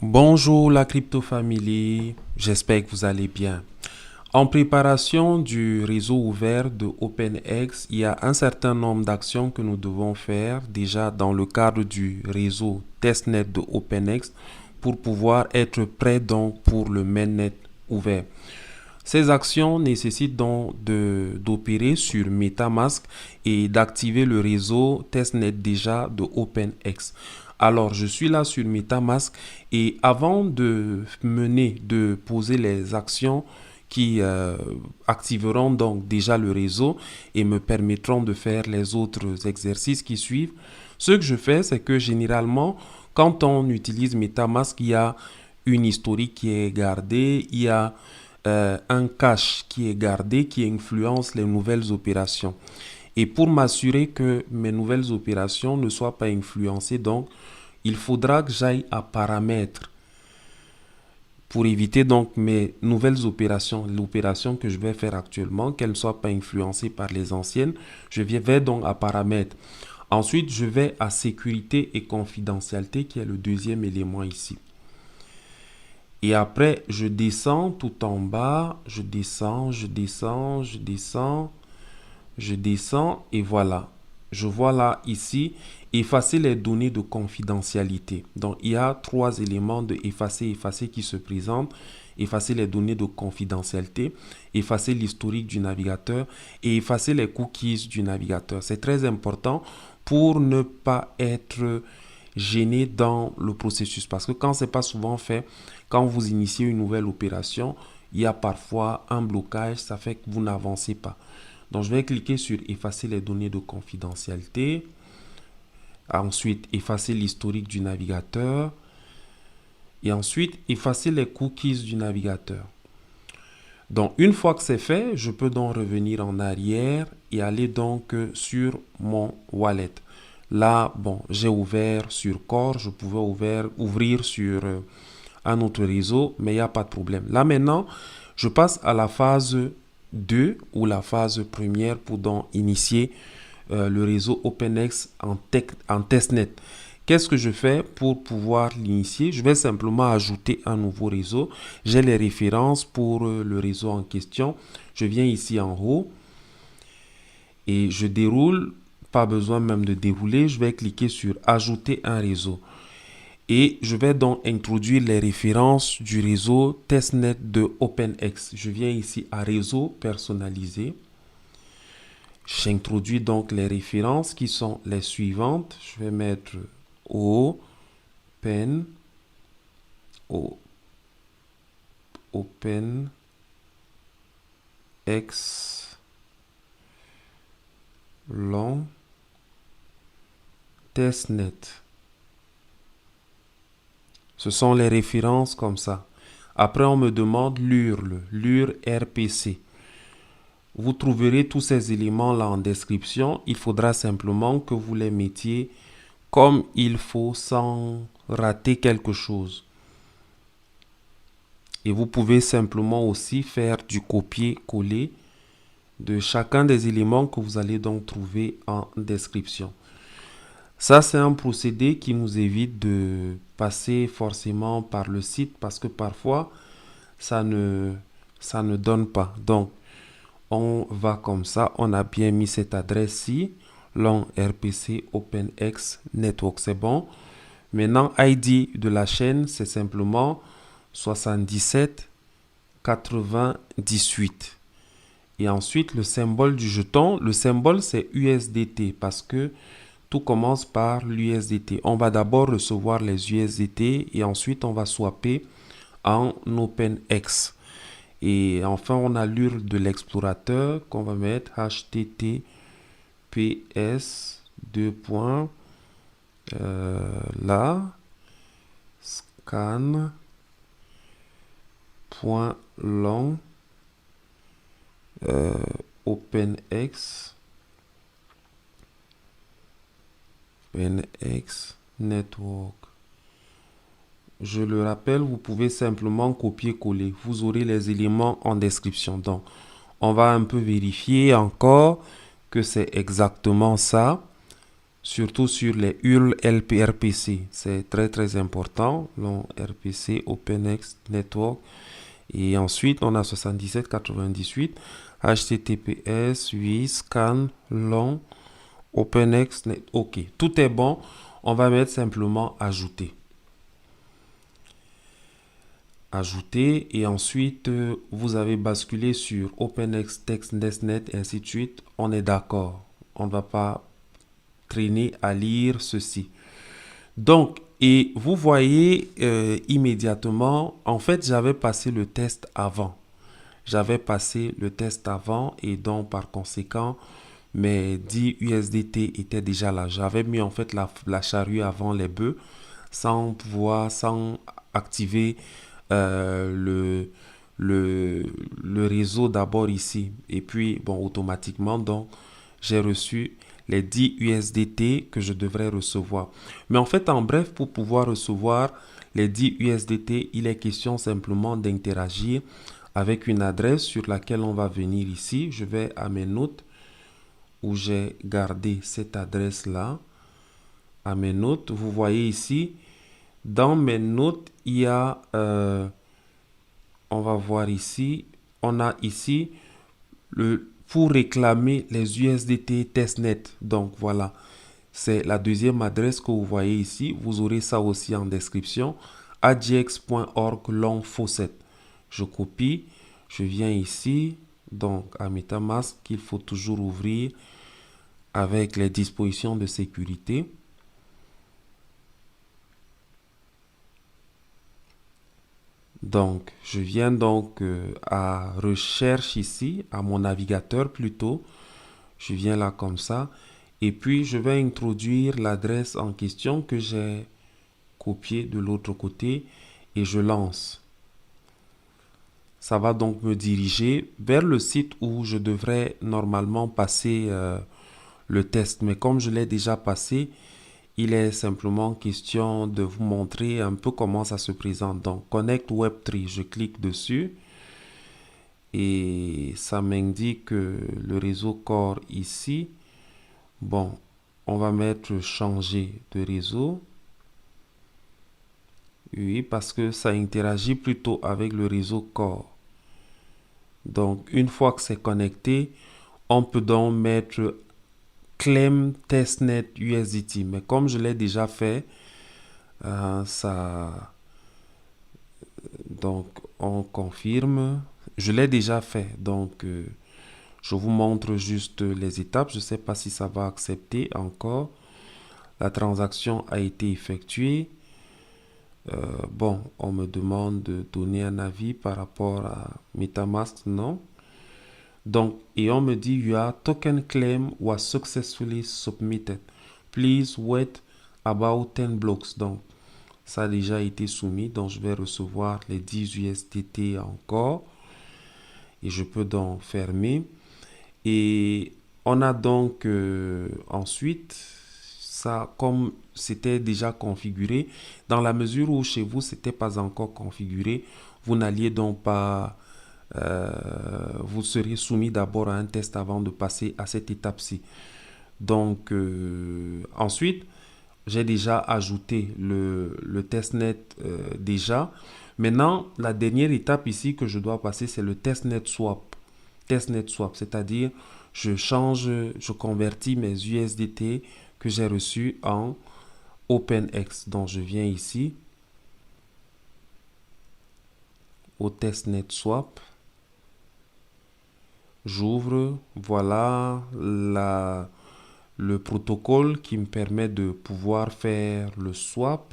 Bonjour la Crypto Family, j'espère que vous allez bien. En préparation du réseau ouvert de OpenX, il y a un certain nombre d'actions que nous devons faire déjà dans le cadre du réseau testnet de OpenX pour pouvoir être prêt donc pour le mainnet ouvert. Ces actions nécessitent donc d'opérer sur MetaMask et d'activer le réseau testnet déjà de OpenX. Alors, je suis là sur MetaMask et avant de poser les actions qui activeront donc déjà le réseau et me permettront de faire les autres exercices qui suivent, ce que je fais, c'est que généralement, quand on utilise MetaMask, il y a une historique qui est gardée, il y a un cache qui est gardé qui influence les nouvelles opérations. Et pour m'assurer que mes nouvelles opérations ne soient pas influencées, donc, il faudra que j'aille à paramètres pour éviter donc mes nouvelles opérations, l'opération que je vais faire actuellement, qu'elle ne soit pas influencée par les anciennes. Je vais donc à paramètres. Ensuite, je vais à sécurité et confidentialité qui est le deuxième élément ici. Et après, je descends tout en bas, je descends et voilà. Je vois là ici, effacer les données de confidentialité. Donc, il y a trois éléments de effacer qui se présentent. Effacer les données de confidentialité, effacer l'historique du navigateur et effacer les cookies du navigateur. C'est très important pour ne pas être gêné dans le processus. Parce que quand ce n'est pas souvent fait, quand vous initiez une nouvelle opération, il y a parfois un blocage, ça fait que vous n'avancez pas. Donc, je vais cliquer sur effacer les données de confidentialité. Ensuite, effacer l'historique du navigateur. Et ensuite, effacer les cookies du navigateur. Donc, une fois que c'est fait, je peux donc revenir en arrière et aller donc sur mon wallet. Là, bon, j'ai ouvert sur Core, je pouvais ouvrir sur un autre réseau, mais il n'y a pas de problème. Là, maintenant, je passe à la phase 2 ou la phase première pour donc initier le réseau OpenX en testnet. Qu'est-ce que je fais pour pouvoir l'initier? Je vais simplement ajouter un nouveau réseau. J'ai les références pour le réseau en question. Je viens ici en haut et je déroule. Pas besoin même de dérouler. Je vais cliquer sur ajouter un réseau. Et je vais donc introduire les références du réseau testnet de OpenX. Je viens ici à réseau personnalisé. J'introduis donc les références qui sont les suivantes. Je vais mettre Open, OpenX long testnet. Ce sont les références comme ça. Après, on me demande l'URL RPC. Vous trouverez tous ces éléments-là en description. Il faudra simplement que vous les mettiez comme il faut sans rater quelque chose. Et vous pouvez simplement aussi faire du copier-coller de chacun des éléments que vous allez donc trouver en description. Ça, c'est un procédé qui nous évite de passer forcément par le site parce que parfois, ça ne donne pas. Donc, on va comme ça. On a bien mis cette adresse-ci. Long RPC OpenX Network, c'est bon. Maintenant, ID de la chaîne, c'est simplement 77 98. Et ensuite, le symbole du jeton. Le symbole, c'est USDT parce que tout commence par l'USDT. On va d'abord recevoir les USDT et ensuite on va swapper en OpenX. Et enfin, on a l'URL de l'explorateur qu'on va mettre https là scan.long OpenX Network. Je le rappelle, vous pouvez simplement copier-coller. Vous aurez les éléments en description. Donc, on va un peu vérifier encore que c'est exactement ça. surtout sur les URL RPC. C'est très très important. Long RPC, OpenX Network. Et ensuite, on a 7798, HTTPS, 8, scan, long, OpenX, OK. Tout est bon. On va mettre simplement ajouter. Ajouter. Et ensuite, vous avez basculé sur OpenX, Text, NestNet, et ainsi de suite. On est d'accord. On ne va pas traîner à lire ceci. Donc, et vous voyez immédiatement, en fait, j'avais passé le test avant. J'avais passé le test avant et donc par conséquent, mes 10 USDT étaient déjà là. J'avais mis en fait la charrue avant les bœufs sans activer le réseau d'abord ici. Et puis, bon, automatiquement, donc, j'ai reçu les 10 USDT que je devrais recevoir. Mais en fait, en bref, pour pouvoir recevoir les 10 USDT, il est question simplement d'interagir avec une adresse sur laquelle on va venir ici. Je vais à mes notes où j'ai gardé cette adresse-là. À mes notes, vous voyez ici, dans mes notes, il y a, on va voir ici, on a ici pour réclamer les USDT testnet. Donc voilà, c'est la deuxième adresse que vous voyez ici. Vous aurez ça aussi en description. adjx.org long faucet. Je copie, je viens ici, donc à MetaMask qu'il faut toujours ouvrir avec les dispositions de sécurité. Donc, je viens donc à recherche ici, à mon navigateur plutôt. Je viens là comme ça. Et puis, je vais introduire l'adresse en question que j'ai copiée de l'autre côté et je lance. Ça va donc me diriger vers le site où je devrais normalement passer le test. Mais comme je l'ai déjà passé, il est simplement question de vous montrer un peu comment ça se présente. Donc, Connect Web3, je clique dessus et ça m'indique le réseau Core ici. Bon, on va mettre changer de réseau. Oui, parce que ça interagit plutôt avec le réseau Core. Donc, une fois que c'est connecté, on peut donc mettre Claim Testnet USDT. Mais comme je l'ai déjà fait, donc on confirme. Je l'ai déjà fait. Donc, je vous montre juste les étapes. Je ne sais pas si ça va accepter encore. La transaction a été effectuée. Bon, on me demande de donner un avis par rapport à MetaMask, non. Donc, et on me dit, your token claim was successfully submitted. Please wait about 10 blocks. Donc, ça a déjà été soumis. Donc, je vais recevoir les 10 USDT encore. Et je peux donc fermer. Et on a donc ensuite, ça, comme c'était déjà configuré, dans la mesure où chez vous, c'était pas encore configuré, vous n'alliez donc pas, vous seriez soumis d'abord à un test avant de passer à cette étape-ci. Donc, ensuite, j'ai déjà ajouté le testnet déjà. Maintenant, la dernière étape ici que je dois passer, c'est le testnet swap. Testnet swap, c'est-à-dire je convertis mes USDT que j'ai reçus en OpenX. Donc, je viens ici au testnet swap. J'ouvre, voilà le protocole qui me permet de pouvoir faire le swap.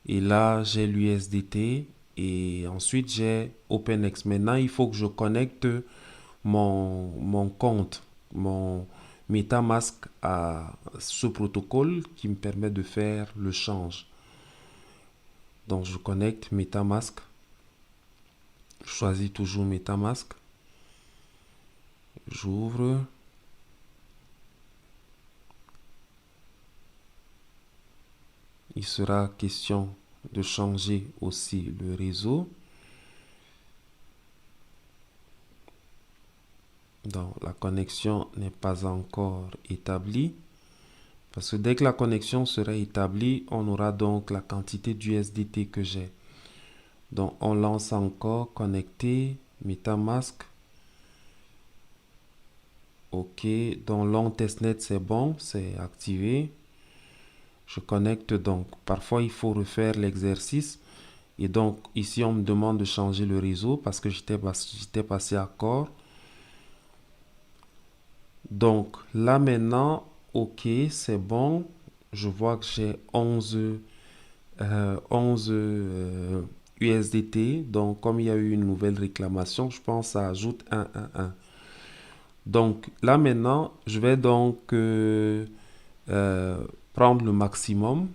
Et là, j'ai l'USDT et ensuite j'ai OpenX. Maintenant, il faut que je connecte mon compte, mon MetaMask à ce protocole qui me permet de faire le change. Donc, je connecte MetaMask. Je choisis toujours MetaMask. J'ouvre. Il sera question de changer aussi le réseau. Donc, la connexion n'est pas encore établie. Parce que dès que la connexion sera établie, on aura donc la quantité d'USDT que j'ai. Donc on lance encore connecter MetaMask. Ok, donc long testnet c'est bon, c'est activé. Je connecte donc. Parfois il faut refaire l'exercice. Et donc ici on me demande de changer le réseau parce que j'étais passé à Core. Donc là maintenant, ok, c'est bon. Je vois que j'ai 11 USDT. Donc comme il y a eu une nouvelle réclamation, je pense que ça ajoute 1. Donc là maintenant, je vais donc prendre le maximum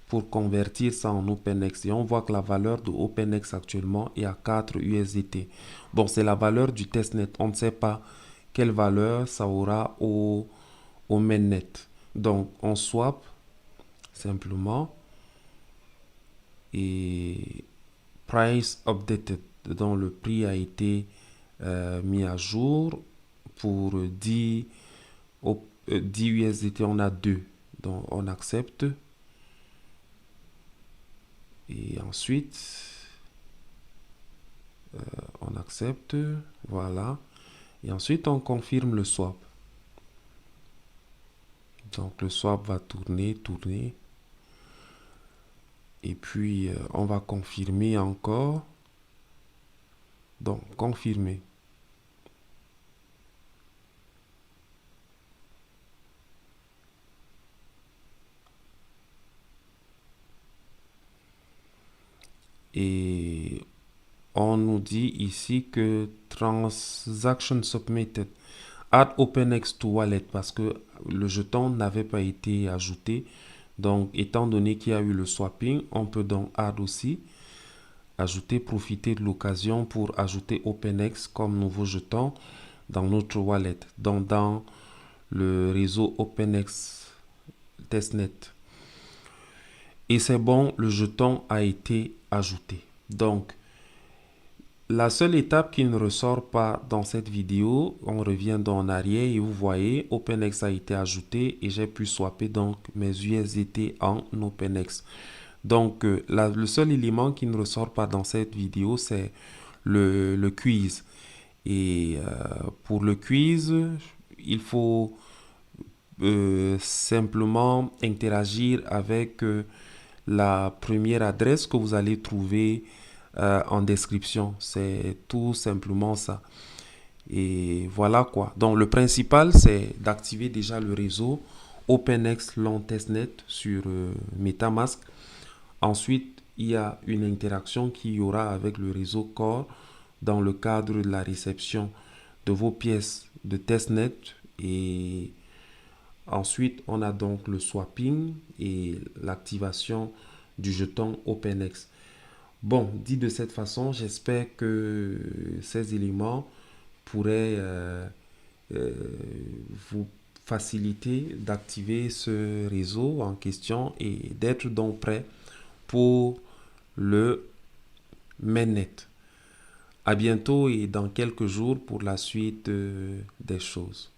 pour convertir ça en OpenX. Et on voit que la valeur de OpenX actuellement est à 4 USDT. Bon, c'est la valeur du testnet. On ne sait pas quelle valeur ça aura au mainnet. Donc, on swap simplement et price updated. Donc, le prix a été mis à jour pour 10 USDT. On a 2. Donc, on accepte. Et ensuite, on accepte. Voilà. Et ensuite, on confirme le swap. Donc, le swap va tourner. Et puis, on va confirmer encore. Donc, confirmer. Et on nous dit ici que transaction submitted. Add OpenX to wallet parce que le jeton n'avait pas été ajouté. Donc, étant donné qu'il y a eu le swapping, on peut donc add aussi. Ajouter, profiter de l'occasion pour ajouter OpenX comme nouveau jeton dans notre wallet. Donc, dans le réseau OpenX testnet. Et c'est bon, le jeton a été ajouté. Donc, la seule étape qui ne ressort pas dans cette vidéo, on revient en arrière et vous voyez, OpenX a été ajouté et j'ai pu swapper donc mes USDT en OpenX. Donc, le seul élément qui ne ressort pas dans cette vidéo, c'est le quiz. Et pour le quiz, il faut simplement interagir avec la première adresse que vous allez trouver en description. C'est tout simplement ça. Et voilà quoi. Donc le principal, c'est d'activer déjà le réseau OpenX Long Testnet sur MetaMask. Ensuite, il y a une interaction qu'il y aura avec le réseau Core dans le cadre de la réception de vos pièces de testnet. Et ensuite, on a donc le swapping et l'activation du jeton OpenX. Bon, dit de cette façon, j'espère que ces éléments pourraient vous faciliter d'activer ce réseau en question et d'être donc prêt pour le mainnet. À bientôt et dans quelques jours pour la suite des choses.